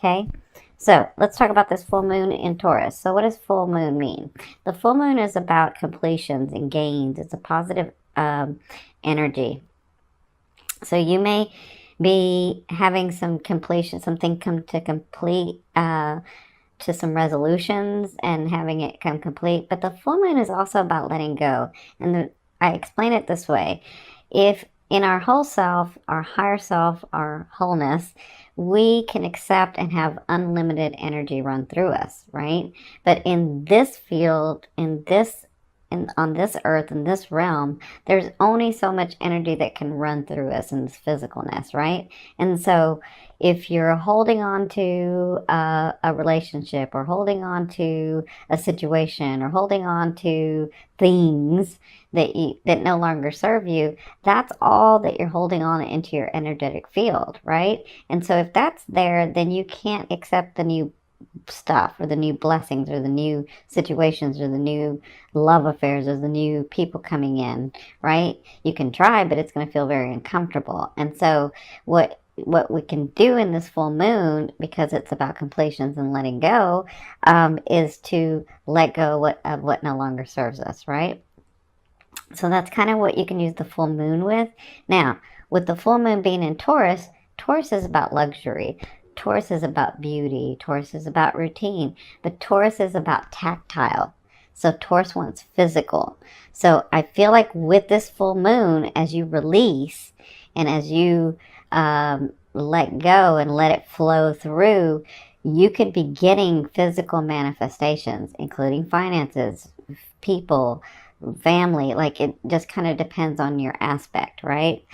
Okay, so let's talk about this full moon in Taurus. So what does full moon mean? The full moon is about completions and gains. It's a positive energy. So you may be having some completion, something come to complete, to some resolutions and having it come complete. But the full moon is also about letting go. And I explain it this way. If in our whole self, our higher self, our wholeness, we can accept and have unlimited energy run through us, right? But in this field, on this earth, in this realm, there's only so much energy that can run through us in this physicalness, right? And so if you're holding on to a relationship, or holding on to a situation, or holding on to things that no longer serve you, that's all that you're holding on into your energetic field, right? And so if that's there, then you can't accept the new stuff, or the new blessings, or the new situations, or the new love affairs, or the new people coming in, right? You can try, but it's going to feel very uncomfortable. And so what we can do in this full moon, because it's about completions and letting go, is to let go of what no longer serves us, right? So that's kind of what you can use the full moon with. Now, with the full moon being in Taurus, Taurus is about luxury. Taurus is about beauty. Taurus is about routine. But Taurus is about tactile. So Taurus wants physical. So I feel like with this full moon, as you release and as you let go and let it flow through, you could be getting physical manifestations, including finances, people, family. Like, it just kind of depends on your aspect, right?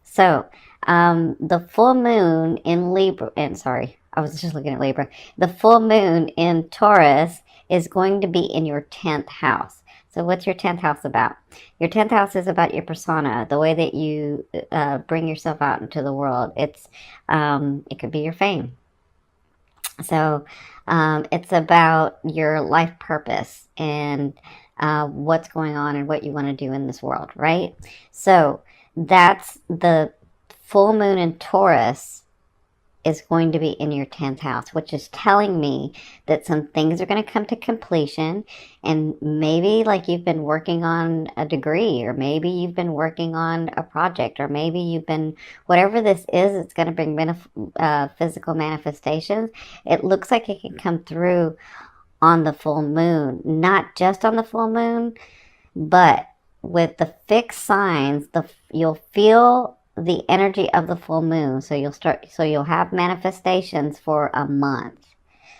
So the full moon in Libra, and sorry, I was just looking at Libra. The full moon in Taurus is going to be in your 10th house. So what's your 10th house about? Your 10th house is about your persona, the way that you bring yourself out into the world. It could be your fame. So it's about your life purpose and what's going on and what you want to do in this world, right? So that's the full moon in Taurus is going to be in your 10th house, which is telling me that some things are going to come to completion. And maybe like you've been working on a degree, or maybe you've been working on a project, or maybe you've been, whatever this is, it's going to bring physical manifestations. It looks like it can come through on the full moon, not just on the full moon, but with the fixed signs, you'll feel the energy of the full moon. So you'll have manifestations for a month.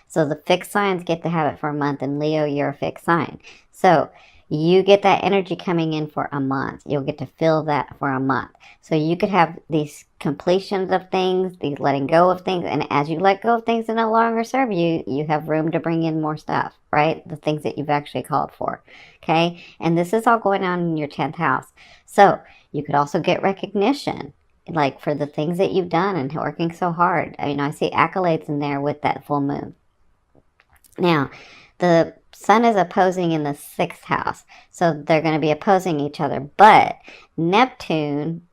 So the fixed signs get to have it for a month, and Leo, you're a fixed sign. So you get that energy coming in for a month. You'll get to feel that for a month. So you could have these completions of things, these letting go of things, and as you let go of things that no longer serve you, you have room to bring in more stuff, right? The things that you've actually called for, okay? And this is all going on in your 10th house. So you could also get recognition, like for the things that you've done and working so hard. I mean, I see accolades in there with that full moon. Now, the sun is opposing in the 6th house, so they're going to be opposing each other, but Neptune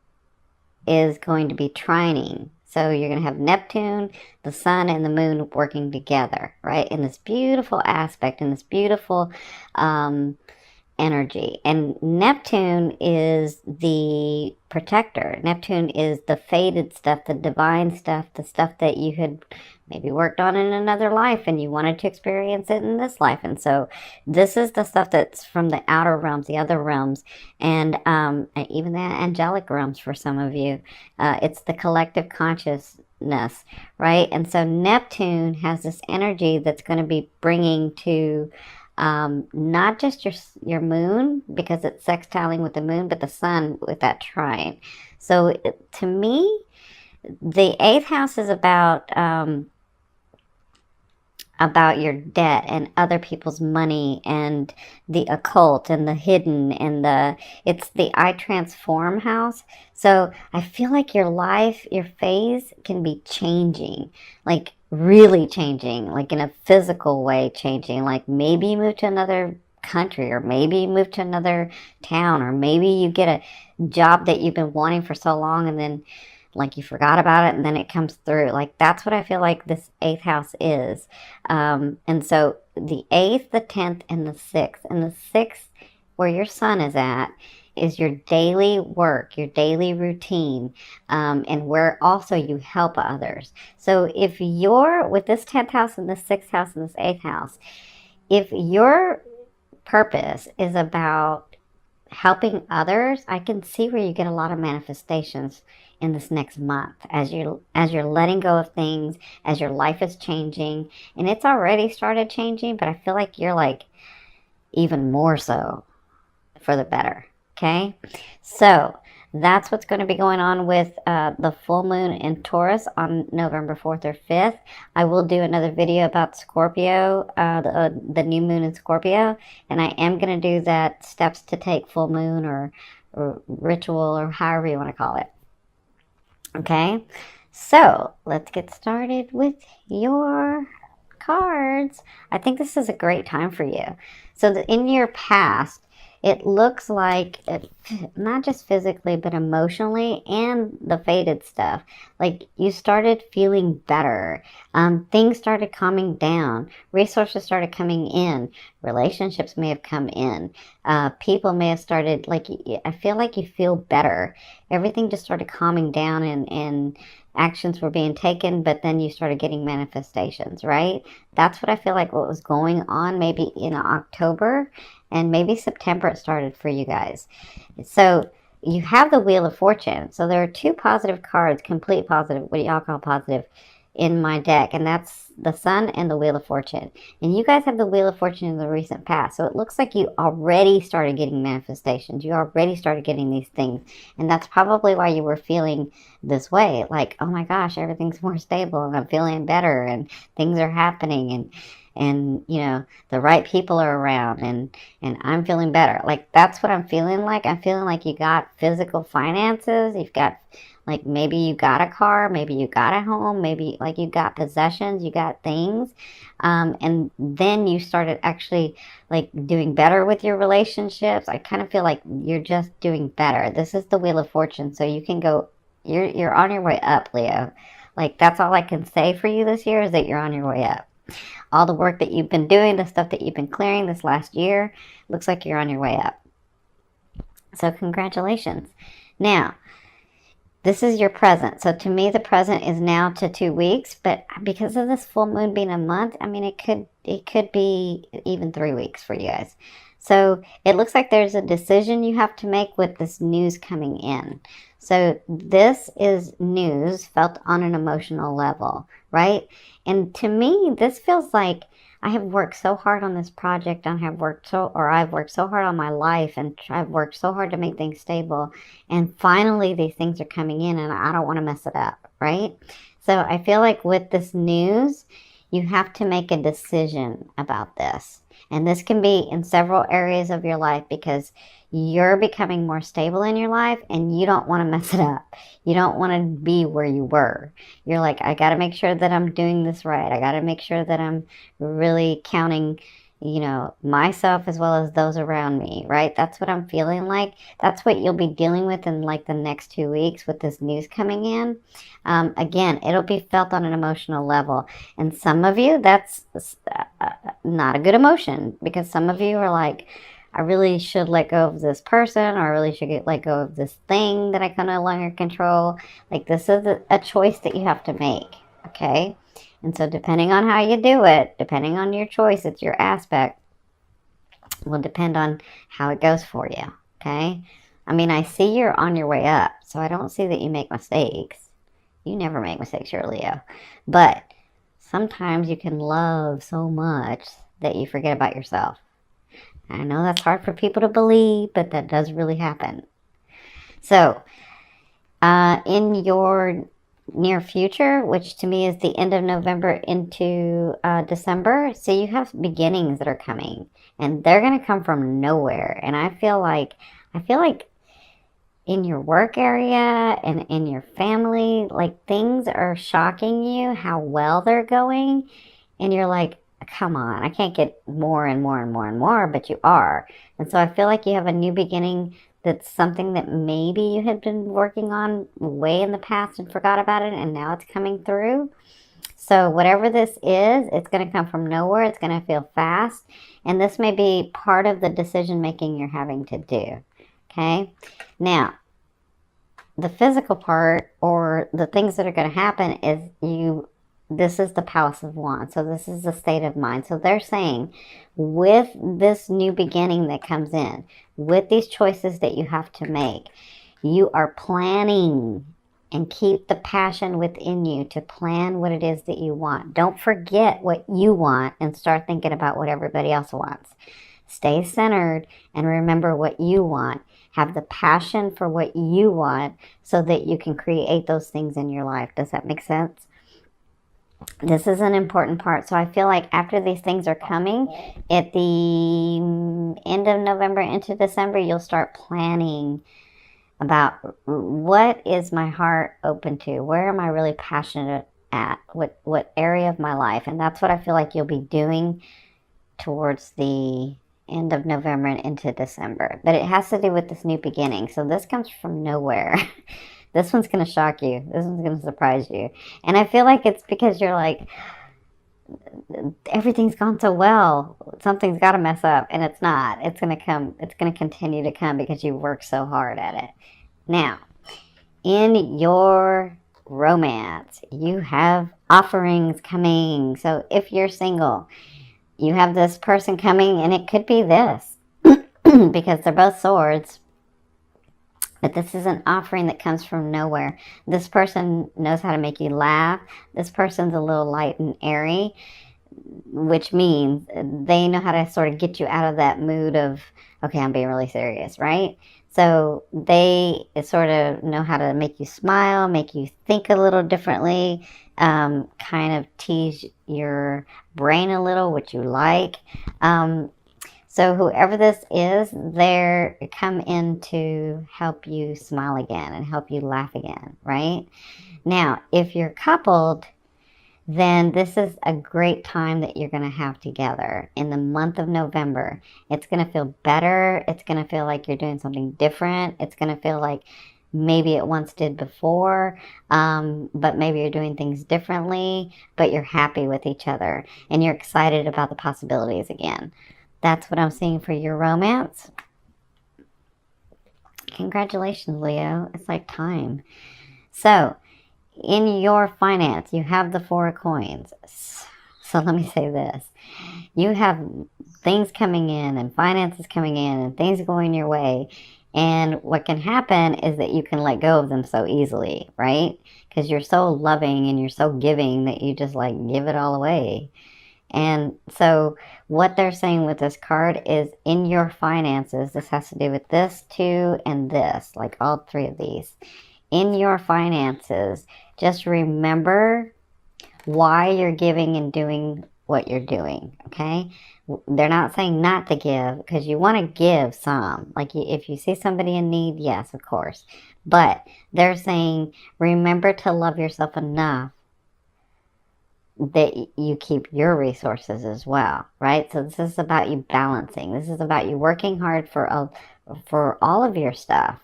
is going to be trining. So you're going to have Neptune, the sun, and the moon working together, right? In this beautiful aspect, in this beautiful energy. And Neptune is the protector. Neptune is the fated stuff, the divine stuff, the stuff that you had maybe worked on in another life and you wanted to experience it in this life. And so this is the stuff that's from the outer realms, the other realms, and even the angelic realms for some of you. It's the collective consciousness, right? And so Neptune has this energy that's going to be bringing to not just your moon, because it's sextiling with the moon, but the sun with that trine. So to me, the 8th house is about your debt and other people's money and the occult and the hidden, and it's the I transform house. So I feel like your life, your phase can be changing, like really changing, like in a physical way changing. Like maybe you move to another country, or maybe you move to another town, or maybe you get a job that you've been wanting for so long, and then like you forgot about it and then it comes through. Like that's what I feel like this 8th house is. And so the 8th, the 10th, and the 6th. And the 6th, where your sun is at, is your daily work, your daily routine, and where also you help others. So if you're with this 10th house and this 6th house and this 8th house, if your purpose is about helping others, I can see where you get a lot of manifestations in this next month as you're letting go of things, as your life is changing, and it's already started changing, but I feel like you're like even more so for the better. Okay, so that's what's going to be going on with the full moon in Taurus on November 4th or 5th. I will do another video about Scorpio, the new moon in Scorpio, and I am going to do that steps to take full moon or ritual or however you want to call it. Okay, so let's get started with your cards. I think this is a great time for you. So in your past, it looks like, not just physically, but emotionally and the faded stuff. Like you started feeling better. Things started calming down. Resources started coming in. Relationships may have come in. People may have started, like, I feel like you feel better. Everything just started calming down and actions were being taken, but then you started getting manifestations, right? That's what I feel like what was going on maybe in October. And maybe September it started for you guys. So you have the Wheel of Fortune. So there are 2 positive cards, complete positive, what y'all call positive, in my deck. And that's the Sun and the Wheel of Fortune. And you guys have the Wheel of Fortune in the recent past. So it looks like you already started getting manifestations. You already started getting these things. And that's probably why you were feeling this way. Like, oh my gosh, everything's more stable and I'm feeling better and things are happening and you know, the right people are around and I'm feeling better. Like that's what I'm feeling like. I'm feeling like you got physical finances. You've got, like, maybe you got a car, maybe you got a home, maybe like you got possessions, you got things. And then you started actually like doing better with your relationships. I kind of feel like you're just doing better. This is the Wheel of Fortune. So you can go, you're on your way up, Leo. Like that's all I can say for you this year is that you're on your way up. All the work that you've been doing, the stuff that you've been clearing this last year, looks like you're on your way up. So congratulations. Now, this is your present. So to me, the present is now to 2 weeks, but because of this full moon being a month, I mean, it could be even 3 weeks for you guys. So it looks like there's a decision you have to make with this news coming in. So this is news felt on an emotional level, right? And to me, this feels like I have worked so hard on this project. I've worked so hard on my life, and I've worked so hard to make things stable. And finally, these things are coming in, and I don't want to mess it up, right? So I feel like with this news, you have to make a decision about this. And this can be in several areas of your life because you're becoming more stable in your life and you don't want to mess it up. You don't want to be where you were. You're like, I got to make sure that I'm doing this right. I got to make sure that I'm really counting, you know, myself as well as those around me, right? That's what I'm feeling like. That's what you'll be dealing with in like the next 2 weeks with this news coming in. Again, it'll be felt on an emotional level. And some of you, that's not a good emotion because some of you are like, I really should let go of this person, or I really should let go of this thing that I can no longer control. Like this is a choice that you have to make, okay? And so depending on how you do it, depending on your choice, it's your aspect, will depend on how it goes for you, okay? I mean, I see you're on your way up, so I don't see that you make mistakes. You never make mistakes, you're a Leo. But sometimes you can love so much that you forget about yourself. I know that's hard for people to believe, but that does really happen. So, in your near future, which to me is the end of November into December, so you have beginnings that are coming, and they're going to come from nowhere. And I feel like in your work area and in your family, like things are shocking you how well they're going, and you're like, come on, I can't get more and more and more and more, but you are. And so I feel like you have a new beginning That's something that maybe you had been working on way in the past and forgot about it, and now it's coming through. So whatever this is, it's going to come from nowhere. It's going to feel fast. And this may be part of the decision making you're having to do. Okay? Now, the physical part, or the things that are going to happen, is this is the Palace of Wands. So this is the state of mind. So they're saying, with this new beginning that comes in, with these choices that you have to make, you are planning, and keep the passion within you to plan what it is that you want. Don't forget what you want and start thinking about what everybody else wants. Stay centered and remember what you want. Have the passion for what you want so that you can create those things in your life. Does that make sense? This is an important part. So I feel like after these things are coming, at the end of November into December, you'll start planning about what is my heart open to? Where am I really passionate at? What area of my life? And that's what I feel like you'll be doing towards the end of November and into December. But it has to do with this new beginning. So this comes from nowhere. This one's going to shock you. This one's going to surprise you. And I feel like it's because you're like, everything's gone so well. Something's got to mess up. And it's not. It's going to come. It's going to continue to come because you worked so hard at it. Now, in your romance, you have offerings coming. So if you're single, you have this person coming, and it could be this because they're both swords. But this is an offering that comes from nowhere. This person knows how to make you laugh. This person's a little light and airy, which means they know how to sort of get you out of that mood of, okay, I'm being really serious, right? So they sort of know how to make you smile, make you think a little differently, kind of tease your brain a little, which you like. So whoever this is, they're come in to help you smile again and help you laugh again, right? Now, if you're coupled, then this is a great time that you're going to have together in the month of November. It's going to feel better. It's going to feel like you're doing something different. It's going to feel like maybe it once did before, but maybe you're doing things differently, but you're happy with each other and you're excited about the possibilities again. That's what I'm seeing for your romance. Congratulations, Leo. It's like time. So, in your finance, you have the Four of Coins. So let me say this. You have things coming in and finances coming in and things going your way. And what can happen is that you can let go of them so easily, right? Because you're so loving and you're so giving that you just like give it all away. And so what they're saying with this card is in your finances, this has to do with this too and this, like all three of these. In your finances, just remember why you're giving and doing what you're doing, okay? They're not saying not to give, because you want to give some. Like if you see somebody in need, yes, of course. But they're saying remember to love yourself enough that you keep your resources as well, right? So this is about you balancing. This is about you working hard for all of your stuff.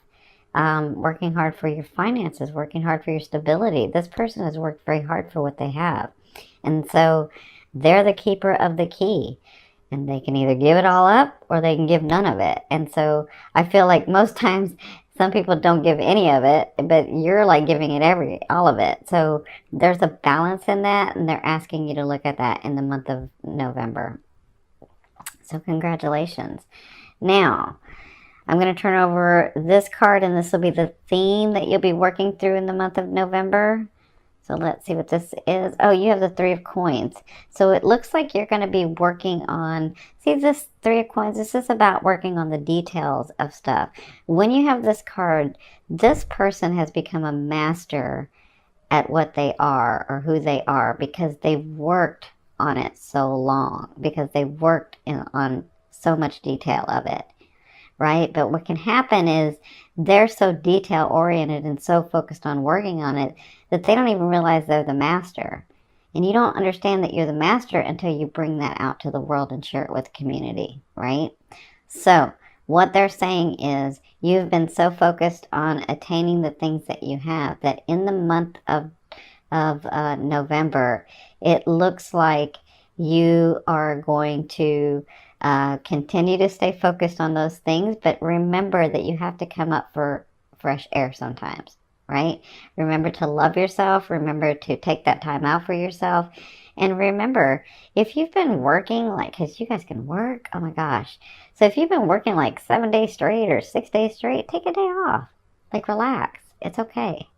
Working hard for your finances, working hard for your stability. This person has worked very hard for what they have. And so they're the keeper of the key. And they can either give it all up or they can give none of it. And so I feel like most times some people don't give any of it, but you're like giving it all of it. So there's a balance in that, and they're asking you to look at that in the month of November. So congratulations. Now, I'm going to turn over this card, and this will be the theme that you'll be working through in the month of November. So let's see what this is. Oh, you have the Three of Coins. So it looks like you're going to be working on, see this Three of Coins, this is about working on the details of stuff. When you have this card, this person has become a master at what they are or who they are because they've worked on it so long, because they've worked on so much detail of it. Right? But what can happen is they're so detail oriented and so focused on working on it that they don't even realize they're the master. And you don't understand that you're the master until you bring that out to the world and share it with the community, right? So What they're saying is you've been so focused on attaining the things that you have that in the month of November, it looks like you are going to continue to stay focused on those things, but remember that you have to come up for fresh air sometimes, right? Remember to love yourself. Remember to take that time out for yourself. And remember, if you've been working, like, because you guys can work, oh my gosh. So if you've been working like 7 days straight or 6 days straight, take a day off. Like, relax. It's okay.